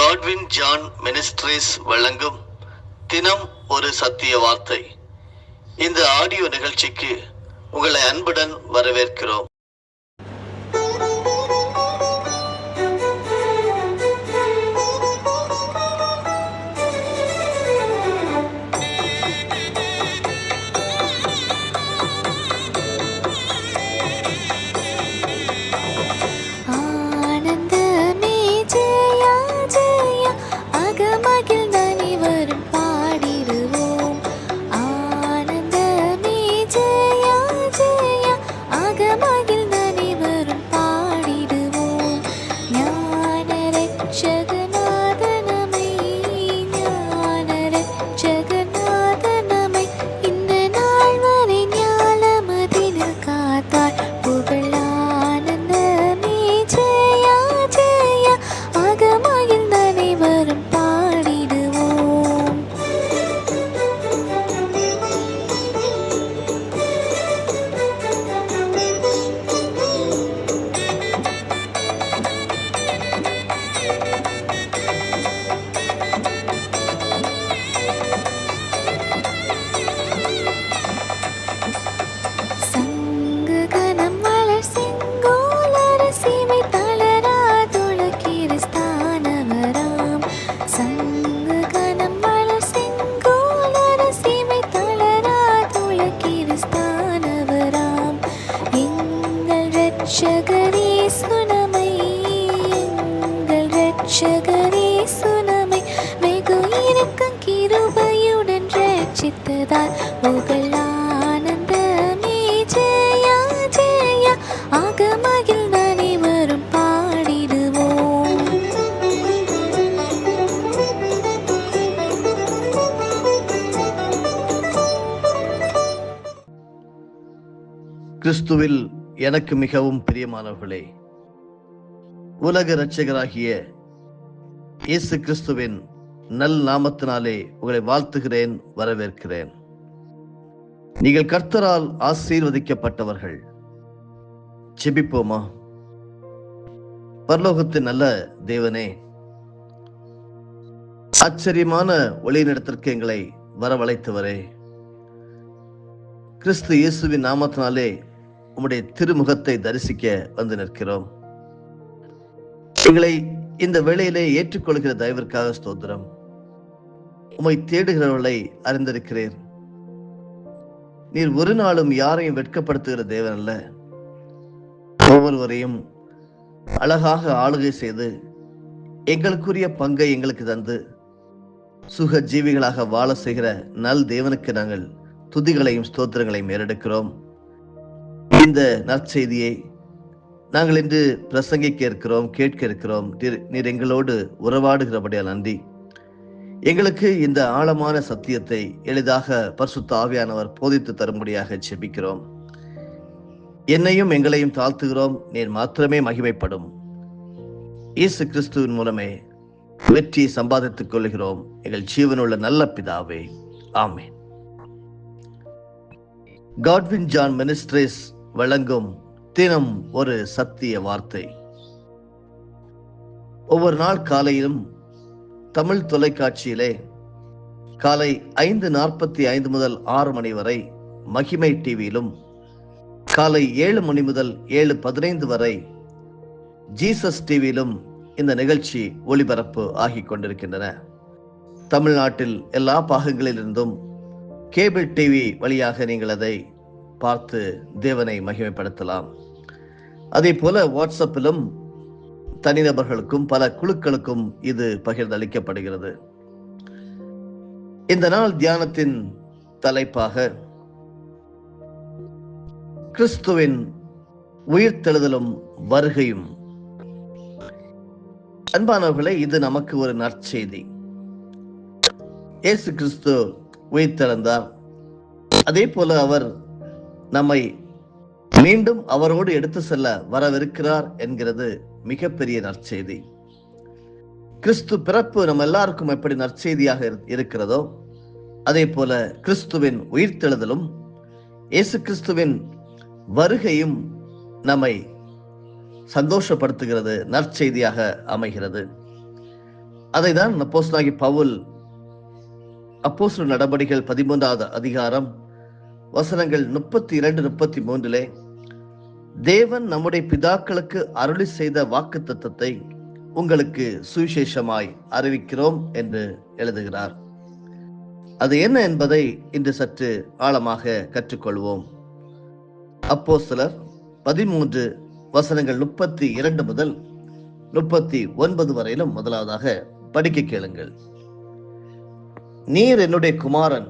Godwin John ministries வழங்கும் தினம் ஒரு சத்திய வார்த்தை. இந்த ஆடியோ நிகழ்ச்சிக்கு உங்களை அன்புடன் வரவேற்கிறோம். கிறிஸ்துவில் எனக்கு மிகவும் பிரியமானவர்களே, உலக இரட்சகராகிய இயேசு கிறிஸ்துவின் நல் நாமத்தினாலே உங்களை வாழ்த்துகிறேன், வரவேற்கிறேன். நீங்கள் கர்த்தரால் ஆசீர்வதிக்கப்பட்டவர்கள். ஜெபிப்போமா. பரலோகத்தின் நல்ல தேவனே, ஆச்சரியமான ஒளியினிடத்திற்கு எங்களை வரவழைத்தவரே, கிறிஸ்து இயேசுவின் நாமத்தினாலே உம்முடைய திருமுகத்தை தரிசிக்க வந்து நிற்கிறோம். எங்களை இந்த வேளையிலே ஏற்றுக்கொள்கிற தயவிற்காக ஸ்தோத்திரம். உம்மை தேடுகிறவர்களை அறிந்திருக்கிறீர். நீர் ஒரு நாளும் யாரையும் வெட்கப்படுத்துகிற தேவன் அல்ல. ஒவ்வொருவரையும் அழகாக ஆளுகை செய்து எங்களுக்குரிய பங்கை எங்களுக்கு தந்து சுக ஜீவிகளாக வாழ செய்கிற நல் தேவனுக்கு நாங்கள் துதிகளையும் ஸ்தோத்திரங்களையும் ஏறெடுக்கிறோம். இந்த நற்செய்தியை நாங்கள் இன்று பிரசங்கிக்க இருக்கிறோம், கேட்க இருக்கிறோம். நீர் எங்களோடு உறவாடுகிறபடியால் நன்றி. எங்களுக்கு இந்த ஆழமான சத்தியத்தை எளிதாக பரிசுத்த ஆவியானவர் போதித்து தரும்படியாக ஜெபிக்கிறோம். என்னையும் எங்களையும் தாழ்த்துகிறோம். நீர் மாத்திரமே மகிமைப்படும். இயேசு கிறிஸ்துவின் மூலமே வெற்றியை சம்பாதித்துக் கொள்கிறோம் எங்கள் ஜீவனுள்ள நல்ல பிதாவே, ஆமென். காட்வின் ஜான் மினிஸ்ட்ரீஸ் வழங்கும் தினம் ஒரு சத்திய வார்த்தை. ஒவ்வொரு நாள் காலையிலும் தமிழ் தொலைக்காட்சியிலே காலை 5:45 முதல் 6 மணி வரை மகிமை டிவியிலும், காலை 7 மணி முதல் 7:15 வரை ஜீசஸ் டிவியிலும் இந்த நிகழ்ச்சி ஒளிபரப்பு ஆகிக் கொண்டிருக்கின்றன. தமிழ்நாட்டில் எல்லா பாகங்களிலிருந்தும் கேபிள் டிவி வழியாக நீங்கள் அதை பார்த்து தேவனை மகிமைப்படுத்தலாம். அதே போல வாட்ஸ்அப்பிலும் தனிநபர்களுக்கும் பல குழுக்களுக்கும் இது பகிர்ந்தளிக்கப்படுகிறது. இந்த நாள் தியானத்தின் தலைப்பாக கிறிஸ்துவின் உயிர்த்தெழுதலும் வருகையும். அன்பானவர்களே, இது நமக்கு ஒரு நற்செய்தி. இயேசு கிறிஸ்து உயிர்த்தெழுந்தார். அதே போல அவர் நம்மை மீண்டும் அவரோடு எடுத்து செல்ல வரவிருக்கிறார் என்கிறது மிகப்பெரிய நற்செய்தி. கிறிஸ்து பிறப்பு நம்ம எல்லாருக்கும் எப்படி நற்செய்தியாக இருக்கிறதோ அதே போல கிறிஸ்துவின் உயிர்த்தெழுதலும் இயேசு கிறிஸ்துவின் வருகையும் நம்மை சந்தோஷப்படுத்துகிறது, நற்செய்தியாக அமைகிறது. அதைதான் அப்போஸ்தலனாகிய பவுல் அப்போஸ்தலர் நடபடிகள் 13வது அதிகாரம் வசனங்கள் 32, 33 தேவன் நம்முடைய பிதாக்களுக்கு அருளி செய்த வாக்குத்தத்தத்தை உங்களுக்கு சுவிசேஷமாய் அறிவிக்கிறோம் என்று எழுதுகிறார். அது என்ன என்பதை இன்று சற்று ஆழமாக கற்றுக்கொள்வோம். அப்போஸ்தலர் 13 வசனங்கள் 32 முதல் 39 வரையிலும் முதலாவதாக படிக்க கேளுங்கள். நீர் என்னுடைய குமாரன்,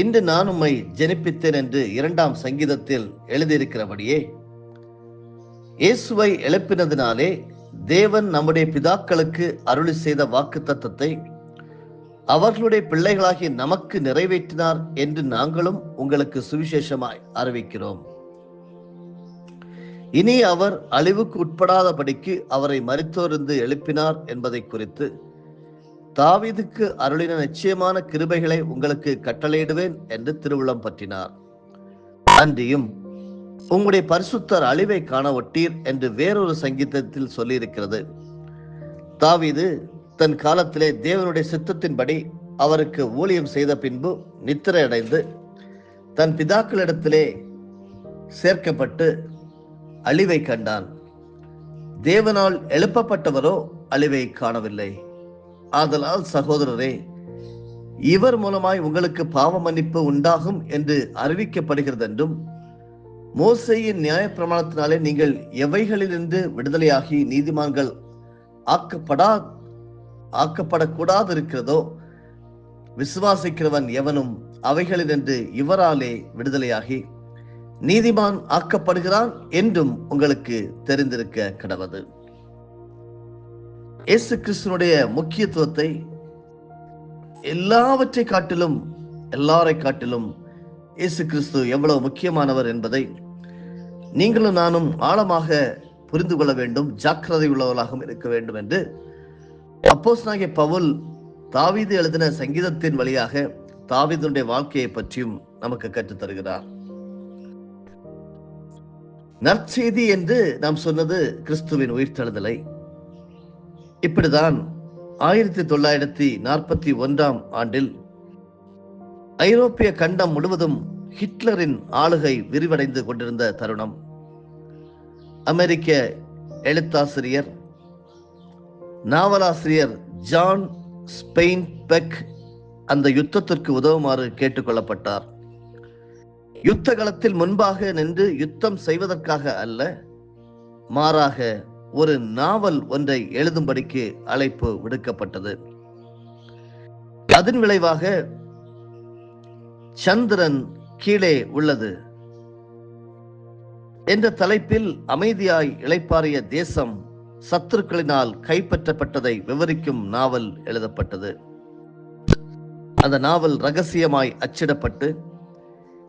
இன்று நான் உம்மை ஜெனிப்பித்தேன் என்று 2ஆம் சங்கீதத்தில் எழுதியிருக்கிறபடியே, இயேசுவை எழுப்பினதினாலே தேவன் நம்முடைய பிதாக்களுக்கு அருளி செய்த வாக்குத்தத்தத்தை அவர்களுடைய பிள்ளைகளாகிய நமக்கு நிறைவேற்றினார் என்று நாங்களும் உங்களுக்கு சுவிசேஷமாய் அறிவிக்கிறோம். இனி அவர் அழிவுக்கு உட்படாதபடிக்கு அவரை மரித்தோரிருந்து எழுப்பினார் என்பதை குறித்து தாவீதுக்கு அருளின நிச்சயமான கிருபைகளை உங்களுக்கு கட்டளையிடுவேன் என்று திருவுளம் பற்றினார். அன்றியும் உங்களுடைய பரிசுத்தர் அழிவை காண ஒட்டீர் என்று வேறொரு சங்கீதத்தில் சொல்லியிருக்கிறது. தாவீது தன் காலத்திலே தேவனுடைய சித்தத்தின்படி அவருக்கு ஊழியம் செய்த பின்பு நித்திரை அடைந்து தன் பிதாக்களிடத்திலே சேர்க்கப்பட்டு அழிவை கண்டான். தேவனால் எழுப்பப்பட்டவரோ அழிவை காணவில்லை. ஆதலால் சகோதரரே, இவர் மூலமாய் உங்களுக்கு பாவ மன்னிப்பு உண்டாகும் என்று அறிவிக்கப்படுகிறது என்றும், மோசேயின் நியாயப்பிரமாணத்தினாலே நீங்கள் எவைகளிலிருந்து விடுதலையாகி நீதிமான்கள் ஆக்கப்படக்கூடாது இருக்கிறதோ விசுவாசிக்கிறவன் எவனும் அவைகளிலிருந்து இவராலே விடுதலையாகி நீதிமான் ஆக்கப்படுகிறான் என்றும் உங்களுக்கு தெரிந்திருக்க கடவது. இயேசு கிறிஸ்துனுடைய முக்கியத்துவத்தை எல்லாரை காட்டிலும் இயேசு கிறிஸ்து எவ்வளவு முக்கியமானவர் என்பதை நீங்களும் நானும் ஆழமாக புரிந்து கொள்ள வேண்டும், ஜாக்கிரதை உள்ளவர்களாகவும் இருக்க வேண்டும் என்று அப்போஸ்தலனாகிய பவுல் தாவீது எழுதின சங்கீதத்தின் வழியாக தாவீதுடைய வாழ்க்கையை பற்றியும் நமக்கு கற்றுத் தருகிறார். நற்செய்தி என்று நாம் சொன்னது கிறிஸ்துவின் உயிர்த்தெழுதலை. இப்படிதான் 1941ஆம் ஆண்டில் ஐரோப்பிய கண்டம் முழுவதும் ஹிட்லரின் ஆளுகை விரிவடைந்து கொண்டிருந்த தருணம், அமெரிக்க எழுத்தாசிரியர் நாவலாசிரியர் ஜான் ஸ்பெயின்பெக் அந்த யுத்தத்திற்கு உதவுமாறு கேட்டுக்கொள்ளப்பட்டார். யுத்த களத்தில் முன்பாக நின்று யுத்தம் செய்வதற்காக அல்ல, மாறாக ஒரு நாவல் ஒன்றை எழுதும்படிக்கு அழைப்பு விடுக்கப்பட்டது. அதன் விளைவாக சந்திரன் கீழே உள்ளது என்ற தலைப்பில் அமைதியாய் இளைப்பாறிய தேசம் சத்துருக்களினால் கைப்பற்றப்பட்டதை விவரிக்கும் நாவல் எழுதப்பட்டது. அந்த நாவல் ரகசியமாய் அச்சிடப்பட்டு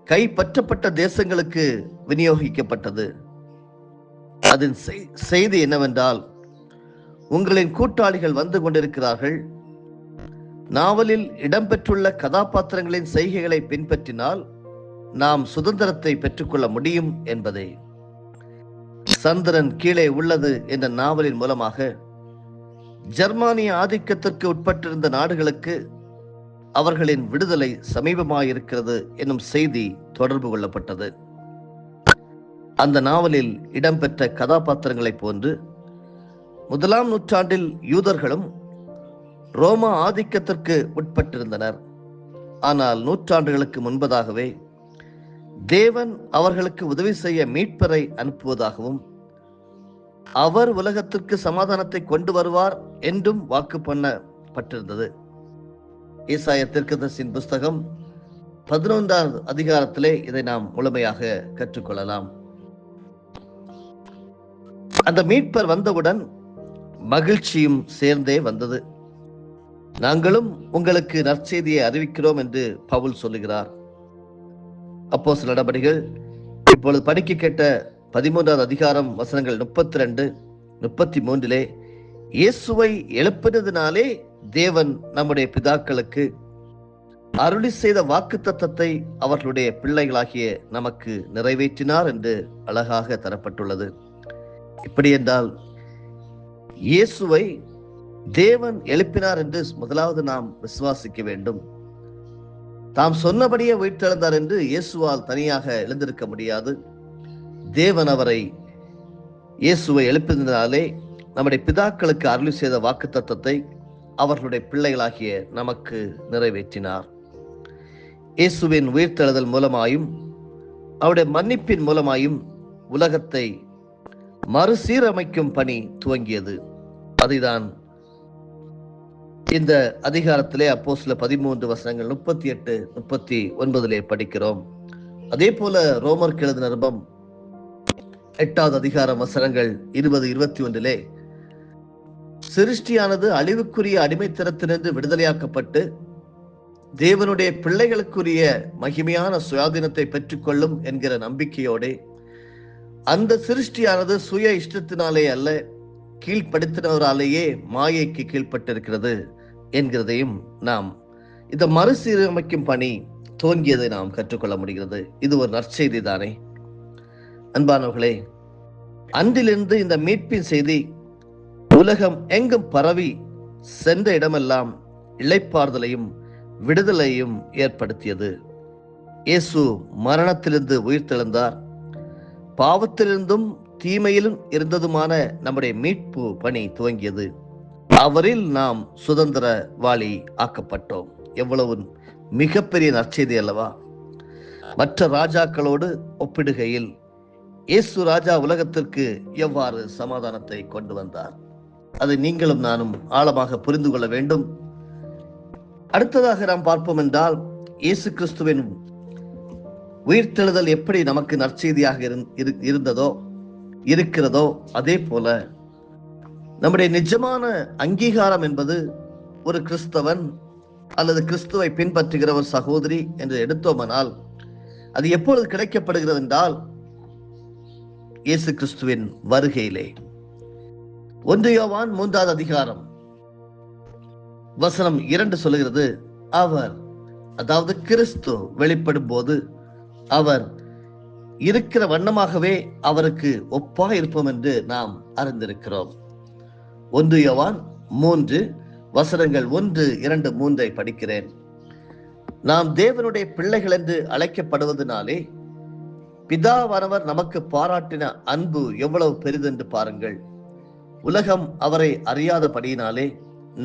கைப்பற்றப்பட்ட தேசங்களுக்கு விநியோகிக்கப்பட்டது. அதன் செய்தி என்னவென்றால், உங்களின் கூட்டாளிகள் வந்து கொண்டிருக்கிறார்கள். நாவலில் இடம்பெற்றுள்ள கதாபாத்திரங்களின் செய்கைகளை பின்பற்றினால் நாம் சுதந்திரத்தை பெற்றுக்கொள்ள முடியும் என்பதே. சந்திரன் கீழே உள்ளது என்ற நாவலின் மூலமாக ஜெர்மானிய ஆதிக்கத்திற்கு உட்பட்டிருந்த நாடுகளுக்கு அவர்களின் விடுதலை சமீபமாயிருக்கிறது என்னும் செய்தி தொடர்பு கொள்ளப்பட்டது. அந்த நாவலில் இடம்பெற்ற கதாபாத்திரங்களைப் போன்று 1ஆம் நூற்றாண்டில் யூதர்களும் ரோமா ஆதிக்கத்திற்கு உட்பட்டிருந்தனர். ஆனால் நூற்றாண்டுகளுக்கு முன்பதாகவே தேவன் அவர்களுக்கு உதவி செய்ய மீட்பரை அனுப்புவதாகவும் அவர் உலகத்திற்கு சமாதானத்தை கொண்டு வருவார் என்றும் வாக்கு பண்ணப்பட்டிருந்தது. ஏசாயா தீர்க்கதரிசியின் புஸ்தகம் 11வது அதிகாரத்திலே இதை நாம் முழுமையாக கற்றுக்கொள்ளலாம். அந்த மீட்பர் வந்தவுடன் மகிழ்ச்சியும் சேர்ந்தே வந்தது. நாங்களும் உங்களுக்கு நற்செய்தியை அறிவிக்கிறோம் என்று பவுல் சொல்லுகிறார். அப்போஸ்தலர் நடபடிகள் இப்பொழுது படிக்க கேட்ட 13வது அதிகாரம் வசனங்கள் 32, 33 இயேசுவை எழுப்பினதினாலே தேவன் நம்முடைய பிதாக்களுக்கு அருளி செய்த வாக்குத்தத்தத்தை அவர்களுடைய பிள்ளைகளாகிய நமக்கு நிறைவேற்றினார் என்று அழகாக தரப்பட்டுள்ளது. இப்படி என்றால் இயேசுவை தேவன் எழுப்பினார் என்று முதலாவது நாம் விசுவாசிக்க வேண்டும். தாம் சொன்னபடியே உயிர்த்தெழுந்தார் என்று இயேசுவால் தனியாக எழுந்திருக்க முடியாது. தேவன் இயேசுவை எழுப்பினாலே நம்முடைய பிதாக்களுக்கு அருளி செய்த வாக்குத்தத்தத்தை அவர்களுடைய பிள்ளைகளாகிய நமக்கு நிறைவேற்றினார். இயேசுவின் உயிர்த்தெழுதல் மூலமாயும் அவருடைய மன்னிப்பின் மூலமாயும் உலகத்தை மறுசீரமைக்கும் பணி துவங்கியது. அதைதான் இந்த அதிகாரத்திலே அப்போஸ்தலர் 13 வசனங்கள் 38, 39 படிக்கிறோம். அதே போல ரோமருக்கு எழுதின நிருபம் 8வது அதிகாரம் வசனங்கள் 20, 21 சிருஷ்டியானது அழிவுக்குரிய அடிமைத்தனத்திலிருந்து விடுதலையாக்கப்பட்டு தேவனுடைய பிள்ளைகளுக்குரிய மகிமையான சுயாதீனத்தை பெற்றுக்கொள்ளும் என்கிற நம்பிக்கையோடு அந்த சிருஷ்டியானது சுய இஷ்டத்தினாலே அல்ல, கீழ்ப்படுத்தினவராலேயே மாயைக்கு கீழ்ப்பட்டிருக்கிறது என்கிறதையும் நாம் இந்த மறுசீரமைக்கும் பணி துவங்கியதை நாம் கற்றுக்கொள்ள முடிகிறது. இது ஒரு நற்செய்தி தானே அன்பானவர்களே? அன்றிலிருந்து இந்த மீட்பின் செய்தி உலகம் எங்கும் பரவி சென்ற இடமெல்லாம் இளைப்பாறுதலையும் விடுதலையும் ஏற்படுத்தியது. இயேசு மரணத்திலிருந்து உயிர்த்தெழுந்தார். பாவத்திலிருந்தும் தீமையிலும் இருந்ததுமான நம்முடைய மீட்பு பணி துவங்கியது. அவரில் நாம் சுதந்திரவாளி ஆக்கப்பட்டோம். எவ்வளவு மிகப்பெரிய நற்செய்தி அல்லவா? மற்ற ராஜாக்களோடு ஒப்பிடுகையில் இயேசு ராஜா உலகத்திற்கு எவ்வாறு சமாதானத்தை கொண்டு வந்தார், அதை நீங்களும் நானும் ஆழமாக புரிந்து கொள்ள வேண்டும். அடுத்ததாக நாம் பார்ப்போம் என்றால், இயேசு கிறிஸ்துவின் உயிர்த்தெழுதல் எப்படி நமக்கு நற்செய்தியாக இருக்கிறதோ அதே போல நம்முடைய நிஜமான அங்கீகாரம் என்பது ஒரு கிறிஸ்தவன் அல்லது கிறிஸ்துவை பின்பற்றுகிற ஒரு சகோதரி என்று எடுத்தோமானால் அது எப்பொழுது கிடைக்கப்படுகிறது என்றால், இயேசு கிறிஸ்துவின் வருகையிலே. 1 யோவான் 3வது அதிகாரம் வசனம் 2 சொல்லுகிறது, அவர் அதாவது கிறிஸ்து வெளிப்படும் போது அவர் இருக்கிற வண்ணமாகவே அவருக்கு ஒப்பா இருப்போம் என்று நாம் அறிந்திருக்கிறோம். 1 யோவான் 3 வசனங்கள் 1, 2, 3 படிக்கிறேன். நாம் தேவனுடைய பிள்ளைகள் என்று அழைக்கப்படுவதனாலே பிதாவானவர் நமக்கு பாராட்டின அன்பு எவ்வளவு பெரிதென்று பாருங்கள். உலகம் அவரை அறியாதபடியினாலே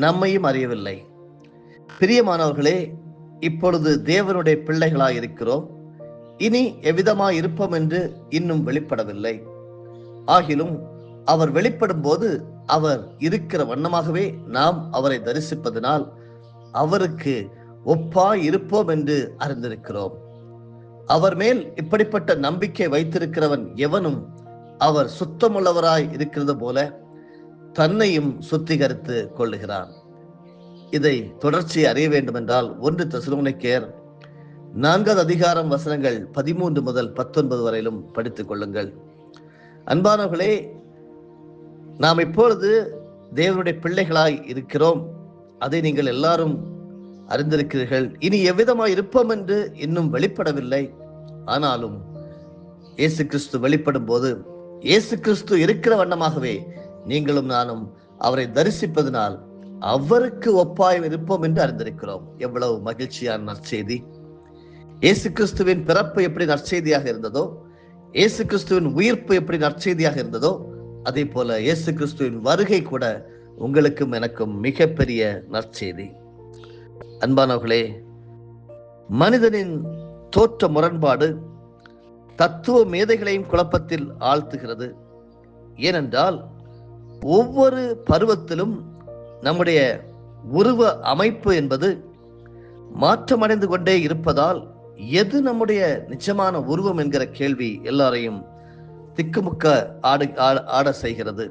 நம்மையும் அறியவில்லை. பிரியமானவர்களே, இப்பொழுது தேவனுடைய பிள்ளைகளாய் இருக்கிறோம். இனி எவ்விதமாய் இருப்போம் என்று இன்னும் வெளிப்படவில்லை. ஆகிலும் அவர் வெளிப்படும் போது அவர் இருக்கிற வண்ணமாகவே நாம் அவரை தரிசிப்பதனால் அவருக்கு ஒப்பாய் இருப்போம் என்று அறிந்திருக்கிறோம். அவர் மேல் இப்படிப்பட்ட நம்பிக்கை வைத்திருக்கிறவன் எவனும் அவர் சுத்தமுள்ளவராய் இருக்கிறது போல தன்னையும் சுத்திகரித்து கொள்ளுகிறான். இதை தொடர்ச்சியை அறிய வேண்டும் என்றால் 1 தெசலோனிக்கேயர் 4வது அதிகாரம் வசனங்கள் 13 முதல் 19 வரையிலும் படித்துக் கொள்ளுங்கள். அன்பானவர்களே, நாம் இப்பொழுது தேவனுடைய பிள்ளைகளாய் இருக்கிறோம். அதை நீங்கள் எல்லாரும் அறிந்திருக்கிறீர்கள். இனி எவ்விதமாய் இருப்போம் என்று இன்னும் வெளிப்படவில்லை. ஆனாலும் இயேசு கிறிஸ்து வெளிப்படும் போது இயேசு கிறிஸ்து இருக்கிற வண்ணமாகவே நீங்களும் நானும் அவரை தரிசிப்பதனால் அவருக்கு ஒப்பாய் இருப்போம் என்று அறிந்திருக்கிறோம். எவ்வளவு மகிழ்ச்சியான நற்செய்தி! இயேசு கிறிஸ்துவின் பிறப்பு எப்படி நற்செய்தியாக இருந்ததோ, இயேசு கிறிஸ்துவின் உயிர்ப்பு எப்படி நற்செய்தியாக இருந்ததோ, அதே போல இயேசு கிறிஸ்துவின் வருகை கூட உங்களுக்கும் எனக்கும் மிகப்பெரிய நற்செய்தி. அன்பானவர்களே, மனிதனின் தோற்ற முரண்பாடு தத்துவ மேதைகளையும் குழப்பத்தில் ஆழ்த்துகிறது. ஏனென்றால் ஒவ்வொரு பருவத்திலும் நம்முடைய உருவ அமைப்பு என்பது மாற்றமடைந்து கொண்டே இருப்பதால் எது நம்முடைய நிஜமான உருவம் என்கிற கேள்வி எல்லாரையும் திக்குமுக்க ஆட செய்கிறது.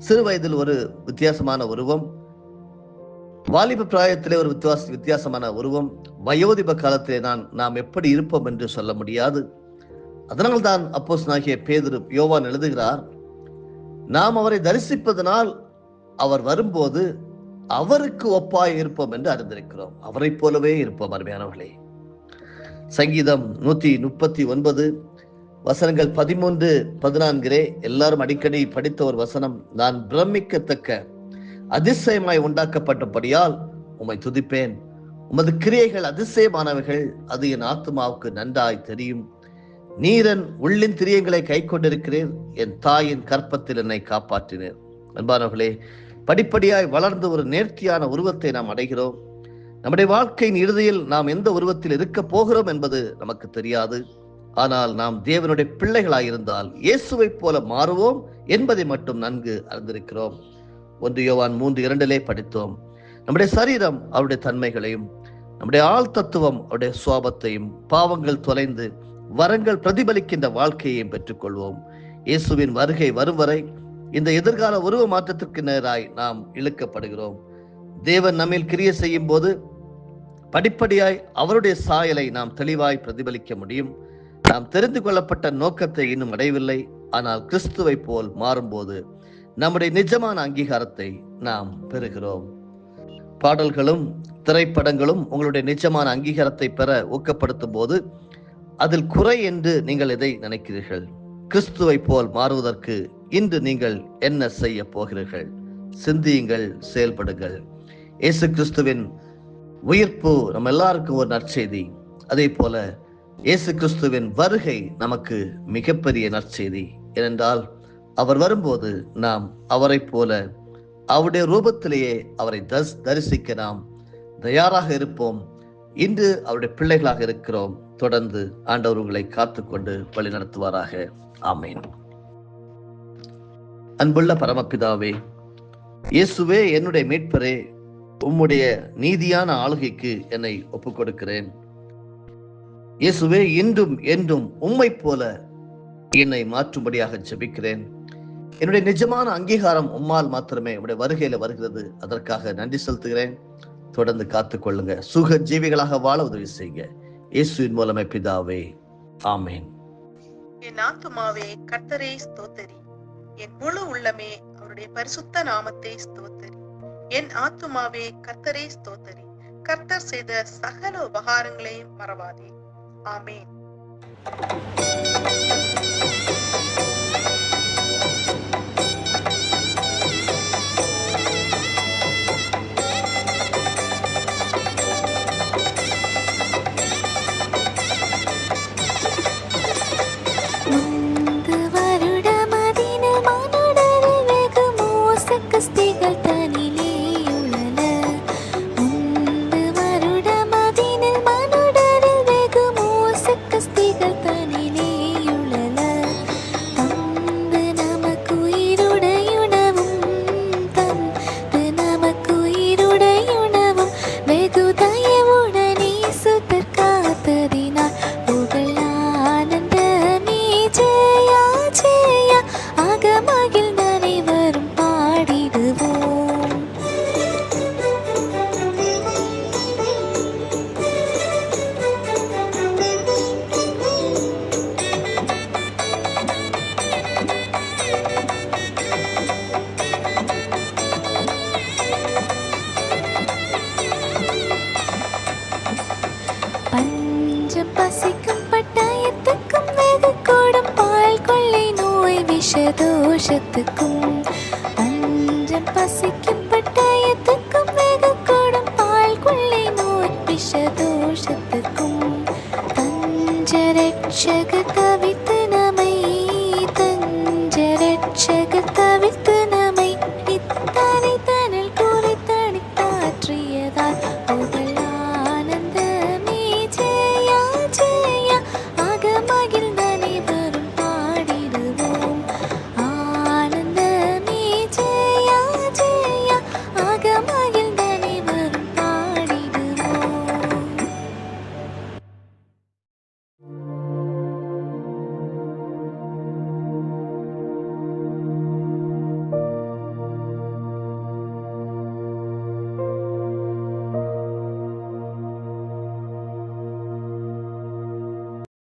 சிறு வயதில் ஒரு வித்தியாசமான உருவம், வாலிப பிராயத்திலே ஒரு வித்தியாசமான உருவம், வயோதிப காலத்திலே நாம் எப்படி இருப்போம் என்று சொல்ல முடியாது. அதனால்தான் அப்போஸ்தலனாகிய பேதுரு யோவான் எழுதுகிறார், நாம் அவரை தரிசிப்பதனால் அவர் வரும்போது அவருக்கு ஒப்பாய் இருப்போம் என்று அறிந்திருக்கிறோம். அவரை போலவே இருப்போம். அருமையானவர்களே, சங்கீதம் 139 வசனங்கள் 13, 14 எல்லாரும் அடிக்கடி படித்த ஒரு வசனம். நான் பிரமிக்கத்தக்க அதிசயமாய் உண்டாக்கப்பட்டபடியால் உம்மை துதிப்பேன். உமது கிரியைகள் அதிசயமானவைகள், அது என் ஆத்துமாவுக்கு நன்றாய் தெரியும். நீரன் உள்ளின் திரியங்களை கை கொண்டிருக்கிறேன், என் தாயின் கற்பத்தில் என்னை காப்பாற்றினேன். அன்பானவர்களே, படிப்படியாய் வளர்ந்து ஒரு நேர்த்தியான உருவத்தை நாம் அடைகிறோம். நம்முடைய வாழ்க்கையின் இறுதியில் நாம் எந்த உருவத்தில் இருக்க போகிறோம் என்பது நமக்கு தெரியாது. ஆனால் நாம் தேவனுடைய பிள்ளைகளாயிருந்தால் இயேசுவை போல மாறுவோம் என்பதை மட்டும் நன்கு அறிந்திருக்கிறோம். 1 யோவான் 3:2 படித்தோம். நம்முடைய சரீரம் அவருடைய தன்மைகளையும், நம்முடைய ஆள் தத்துவம் அவருடைய சுவாபத்தையும், பாவங்கள் தொலைந்து வரங்கள் பிரதிபலிக்கின்ற வாழ்க்கையையும் பெற்றுக்கொள்வோம். இயேசுவின் வருகை வரும் வரை இந்த எதிர்கால உருவ மாற்றத்திற்கு நேராய் நாம் இழுக்கப்படுகிறோம். தேவன் நம்மில் கிரியை செய்யும் போது படிப்படியாய் அவருடைய சாயலை நாம் தெளிவாய் பிரதிபலிக்க முடியும். நாம் தெரிந்து கொள்ளப்பட்ட நோக்கத்தை இன்னும் அடையவில்லை. ஆனால் கிறிஸ்துவை போல் மாறும்போது நம்முடைய நிஜமான அங்கீகாரத்தை நாம் பெறுகிறோம். பாடல்களும் திரைப்படங்களும் உங்களுடைய நிஜமான அங்கீகாரத்தை பெற ஊக்கப்படுத்தும் போது அதில் குறை என்று நீங்கள் எதை நினைக்கிறீர்கள்? கிறிஸ்துவை போல் மாறுவதற்கு இன்று நீங்கள் என்ன செய்ய போகிறீர்கள்? சிந்தியுங்கள், செயல்படுங்கள். இயேசு கிறிஸ்துவின் உயிர்ப்பு நம்ம எல்லாருக்கும் ஒரு நற்செய்தி. அதே போல இயேசு கிறிஸ்துவின் வருகை நமக்கு மிகப்பெரிய நற்செய்தி. ஏனென்றால் அவர் வரும்போது நாம் அவரை போல அவருடைய ரூபத்திலேயே அவரை தரிசிக்க நாம் தயாராக இருப்போம். இன்று அவருடைய பிள்ளைகளாக இருக்கிறோம். தொடர்ந்து ஆண்டவர் உங்களை காத்துக்கொண்டு வழி நடத்துவாராக. ஆமேன். அன்புள்ள பரமபிதாவே, இயேசுவே என்னுடைய மீட்பரே, உம்முடைய நீதியான ஆளுகைக்கு என்னை ஒப்புக் கொடுக்கிறேன். இயேசுவே, இன்றும் என்றும் உம்மை போல என்னை மாற்றும்படியாக ஜெபிக்கிறேன். என்னுடைய நிஜமான அங்கீகாரம் உம்மால் மாத்திரமே உடைய வருகையில வருகிறது. அதற்காக நன்றி செலுத்துகிறேன். தொடர்ந்து காத்துக்கொள்ளுங்க. சுக ஜீவிகளாக வாழ உதவி செய்யுங்க. இயேசுவின் மூலமே பிதாவே, ஆமேன். என் ஆத்துமாவே கர்த்தரை ஸ்தோத்தரி, என் முழு உள்ளமே அவருடைய பரிசுத்த நாமத்தை ஸ்தோத்தரி. என் ஆத்துமாவே கர்த்தரை ஸ்தோத்தரி, கர்த்தர் செய்த சகல உபகாரங்களையும் மறவாதே. ஆமேன். பஞ்சம் பசிக்கும் பட்டாயத்துக்கும் வெகு கூடும் பால் கொள்ளை நோய் விஷதோஷத்துக்கும்